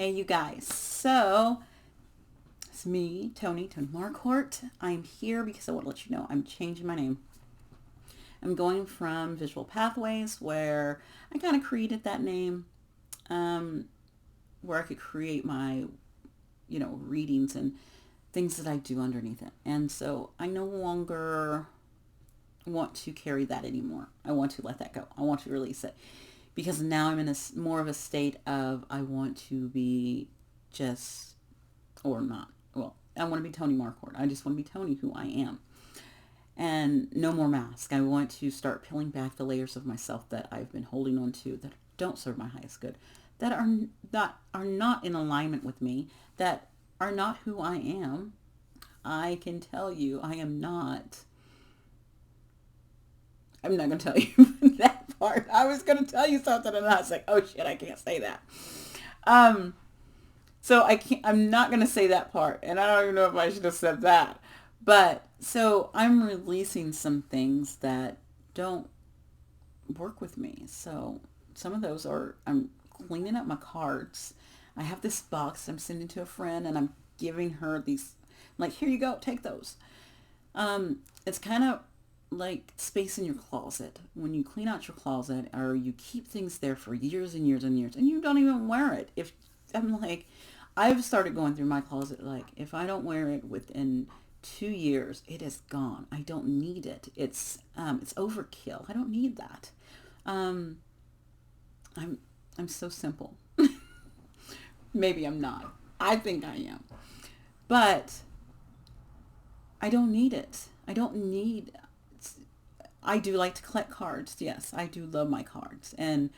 Hey, you guys. So, it's me, Toni Marquardt. I'm here because I want to let you know I'm changing my name. I'm going from Visual Pathways, where I kind of created that name, um, where I could create my, readings and things that I do underneath it. And so I no longer want to carry that anymore. I want to let that go. I want to release it because now I'm in a more of a state of I want to be just or not. Well, I want to be Toni Marquardt. I just want to be Toni, who I am. And no more mask. I want to start peeling back the layers of myself that I've been holding on to that don't serve my highest good, that are not in alignment with me, that are not who I am. I can tell you I am not. I'm not going to tell you that part. I was going to tell you something and I was like, oh shit, I can't say that. Um, So I can't, I'm not going to say that part. And I don't even know if I should have said that. But so I'm releasing some things that don't work with me. So some of those are, I'm cleaning up my cards. I have this box I'm sending to a friend and I'm giving her these, like, here you go, take those. It's kind of like space in your closet. When you clean out your closet or you keep things there for years and years and years and you don't even wear it. If I'm like, I've started going through my closet, like if I don't wear it within 2 years, it is gone. I don't need it. It's overkill. I don't need that. Um, I'm I'm so simple. Maybe I'm not. I think I am. But I don't need it. I don't need I do like to collect cards. Yes, I do love my cards. And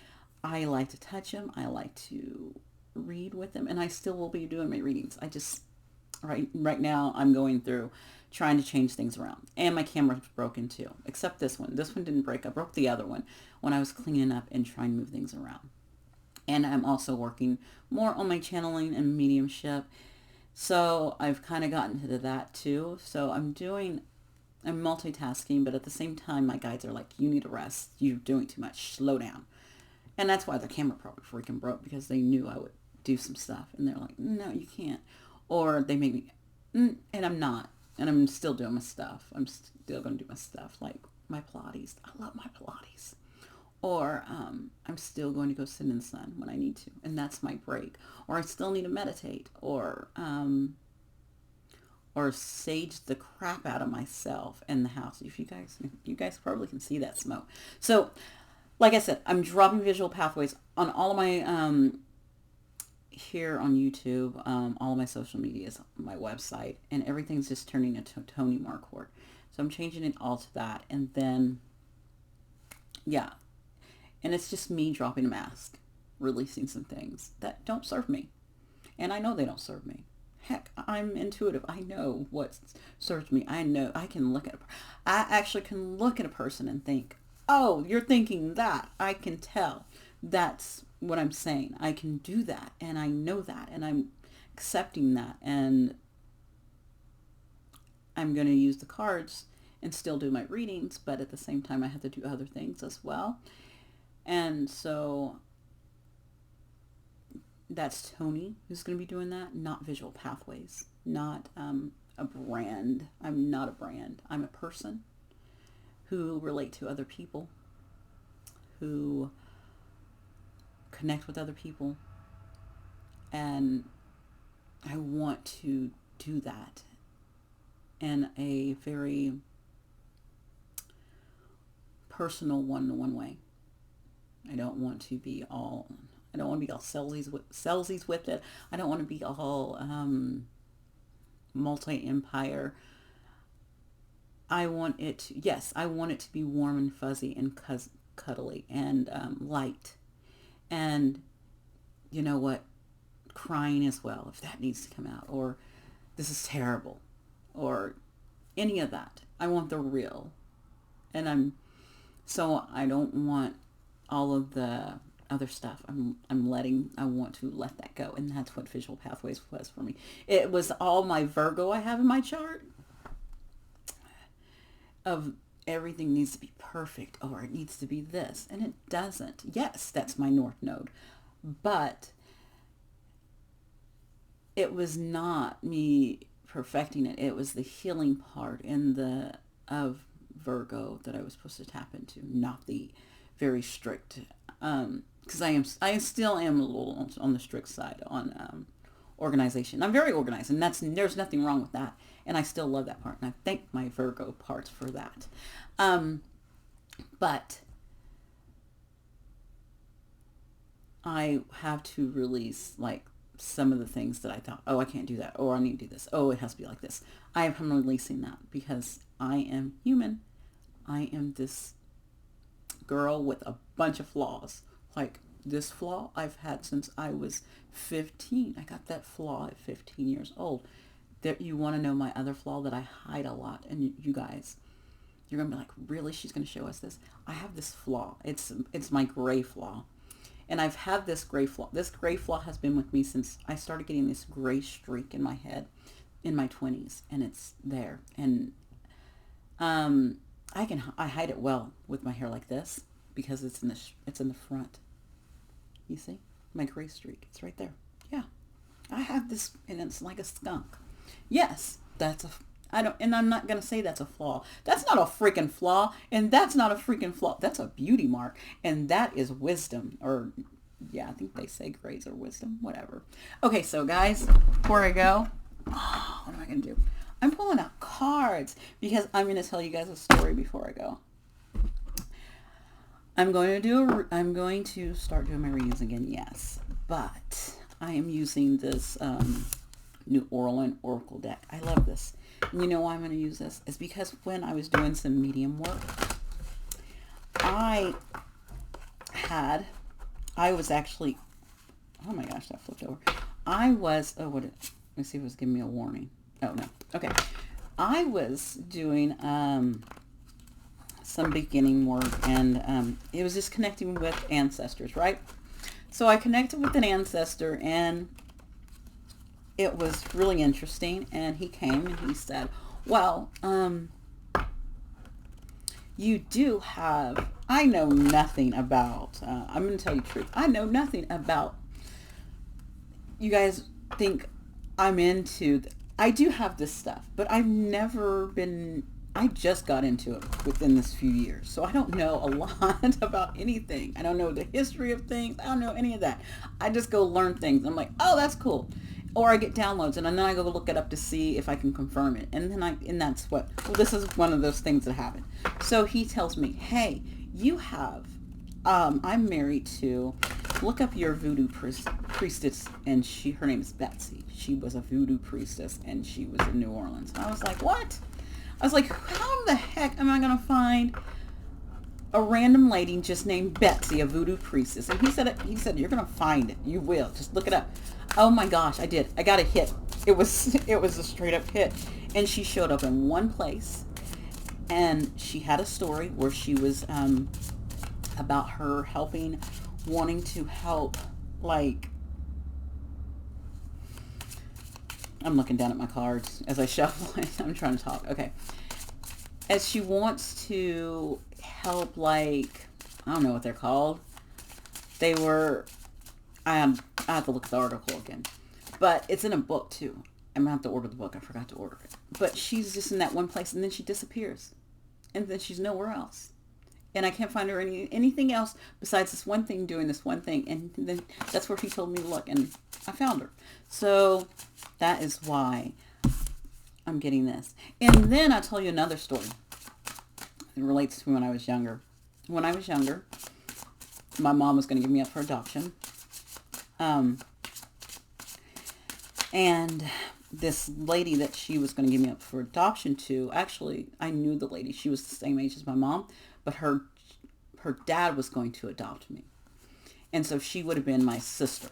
I like to touch them. I like to read with them. And I still will be doing my readings. I just, right now, I'm going through trying to change things around. And my camera's broken too, except this one. This one didn't break. I broke the other one when I was cleaning up and trying to move things around. And I'm also working more on my channeling and mediumship. So I've kind of gotten into that too. So I'm multitasking, but at the same time, my guides are like, you need a rest. You're doing too much. Slow down. And that's why the camera probably freaking broke because they knew I would do some stuff. And they're like, no, you can't. Or they make me, and I'm not. And I'm still doing my stuff. I'm still going to do my stuff like my Pilates. I love my Pilates. Or I'm still going to go sit in the sun when I need to. And that's my break. Or I still need to meditate. Or sage the crap out of myself in the house. If you guys probably can see that smoke. So, like I said, I'm dropping visual pathways on all of my here on YouTube, all of my social medias, my website, and everything's just turning into Toni Marquardt. So I'm changing it all to that, and then yeah, and it's just me dropping a mask, releasing some things that don't serve me, and I know they don't serve me. Heck, I'm intuitive. I know what serves me. I know I can look at. I actually can look at a person and think, "Oh, you're thinking that." I can tell. That's what I'm saying. I can do that, and I know that, and I'm accepting that, and I'm going to use the cards and still do my readings, but at the same time, I have to do other things as well. And so that's Toni who's going to be doing that, not Visual Pathways, not a brand. I'm not a brand. I'm a person who relate to other people, who connect with other people, and I want to do that in a very personal one-to-one way. I don't want to be all I don't want to be all sellsies with it. I don't want to be all multi-empire. I want it to be warm and fuzzy and cuddly and light. And you know what? Crying as well, if that needs to come out. Or this is terrible. Or any of that. I want the real. And so I don't want all of the other stuff. I want to let that go. And that's what Visual Pathways was for me. It was all my Virgo I have in my chart of everything needs to be perfect or it needs to be this. And it doesn't. Yes, that's my North Node. But it was not me perfecting it. It was the healing part in the of Virgo that I was supposed to tap into, not the very strict. Because I still am a little on the strict side on organization. I'm very organized, and there's nothing wrong with that. And I still love that part, and I thank my Virgo parts for that. But I have to release like some of the things that I thought, oh, I can't do that, or I need to do this, oh, it has to be like this. I am releasing that because I am human. I am this girl with a bunch of flaws. Like this flaw I've had since I was 15. I got that flaw at 15 years old. That you want to know my other flaw that I hide a lot, and you guys, you're gonna be like, really? She's gonna show us this? I have this flaw. It's my gray flaw. And I've had this gray flaw. This gray flaw has been with me since I started getting this gray streak in my head in my 20s, and it's there. And I hide it well with my hair like this because it's in the front. You see? My gray streak. It's right there. Yeah. I have this, and it's like a skunk. Yes, and I'm not going to say that's a flaw. That's not a freaking flaw, and that's not a freaking flaw. That's a beauty mark, and that is wisdom, or, yeah, I think they say grays are wisdom, whatever. Okay, so guys, before I go, what am I going to do? I'm pulling out cards, because I'm going to tell you guys a story before I go. I'm going to start doing my readings again, yes, but I am using this New Orleans Oracle deck. I love this. And you know why I'm going to use this? It's because when I was doing some medium work, I was actually, oh my gosh, that flipped over. Let me see if it was giving me a warning. Oh no. Okay. I was doing some beginning work, and it was just connecting with ancestors, right? So I connected with an ancestor, and it was really interesting. And he came and he said, well, you do have, I know nothing about, I'm going to tell you the truth. I know nothing about, you guys think I'm into, I do have this stuff, but I just got into it within this few years. So I don't know a lot about anything. I don't know the history of things. I don't know any of that. I just go learn things. I'm like, oh, that's cool. Or I get downloads, and then I go look it up to see if I can confirm it. And then that's this is one of those things that happen. So he tells me, hey, you have, I'm married to, look up your voodoo priestess, and her name is Betsy. She was a voodoo priestess, and she was in New Orleans. And I was like, what? I was like, how the heck am I going to find a random lady just named Betsy, a voodoo priestess? And he said, you're going to find it. You will. Just look it up. Oh my gosh, I did. I got a hit. It was a straight up hit. And she showed up in one place, and she had a story where she was about her wanting to help, like, I'm looking down at my cards as I shuffle it. I'm trying to talk. Okay. As she wants to help, like, I don't know what they're called. They were, I have to look at the article again. But it's in a book, too. I'm going to have to order the book. I forgot to order it. But she's just in that one place, and then she disappears. And then she's nowhere else. And I can't find her anything else besides this one thing, doing this one thing. And then that's where he told me to look, and I found her. So that is why I'm getting this. And then I'll tell you another story. It relates to when I was younger. When I was younger, my mom was going to give me up for adoption. And this lady that she was going to give me up for adoption to, actually, I knew the lady. She was the same age as my mom, but her dad was going to adopt me. And so she would have been my sister.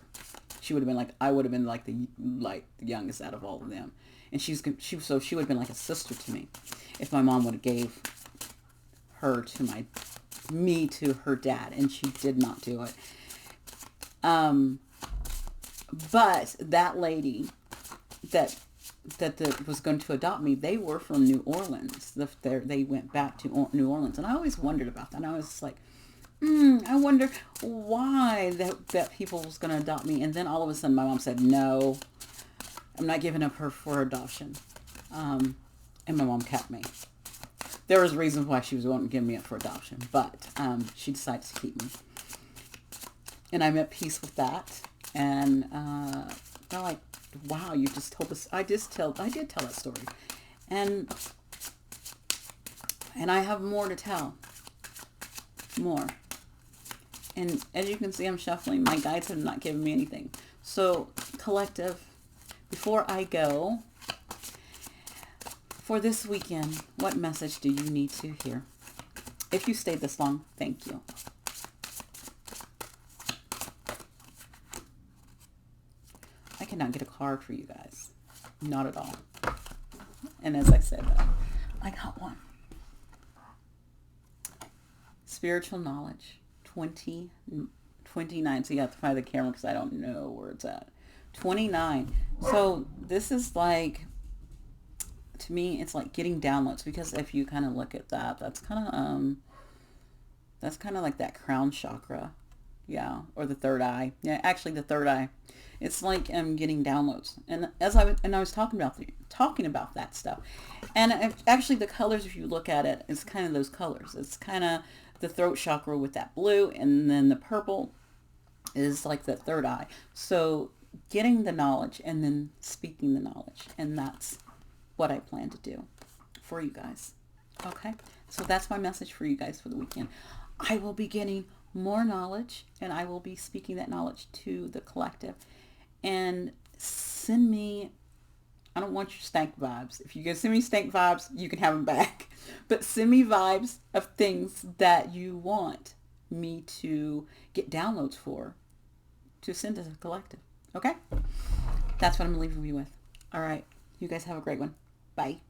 She would have been I would have been the youngest out of all of them. And she would have been like a sister to me if my mom would have gave her to me to her dad, and she did not do it. But that lady that was going to adopt me, they were from New Orleans. They went back to New Orleans, and I always wondered about that. And I was like, I wonder why that people was going to adopt me. And then all of a sudden, my mom said no. I'm not giving up her for adoption. And my mom kept me. There was reasons why she was wanting to give me up for adoption, but she decided to keep me. And I'm at peace with that. And they're like, wow, you just told us. I did tell that story. And I have more to tell. More. And as you can see, I'm shuffling. My guides have not given me anything. So, collective, before I go, for this weekend, what message do you need to hear? If you stayed this long, thank you. I cannot get a card for you guys. Not at all. And as I said, I got one. Spiritual knowledge. 29. So you have to find the camera because I don't know where it's at. 29. So this is like, to me, it's like getting downloads, because if you kind of look at that, that's kind of like that crown chakra. Yeah. Or the third eye. Yeah, actually the third eye. It's like getting downloads. And as I was talking about that stuff. And actually the colors, if you look at it, it's kind of those colors. It's kind of the throat chakra with that blue, and then the purple is like the third eye. So getting the knowledge and then speaking the knowledge. And that's what I plan to do for you guys. Okay? So that's my message for you guys for the weekend. I will be getting more knowledge, and I will be speaking that knowledge to the collective. And send me, I don't want your stank vibes. If you can send me stank vibes, you can have them back. But send me vibes of things that you want me to get downloads for, to send to the collective. Okay? That's what I'm leaving you with. All right. You guys have a great one. Bye.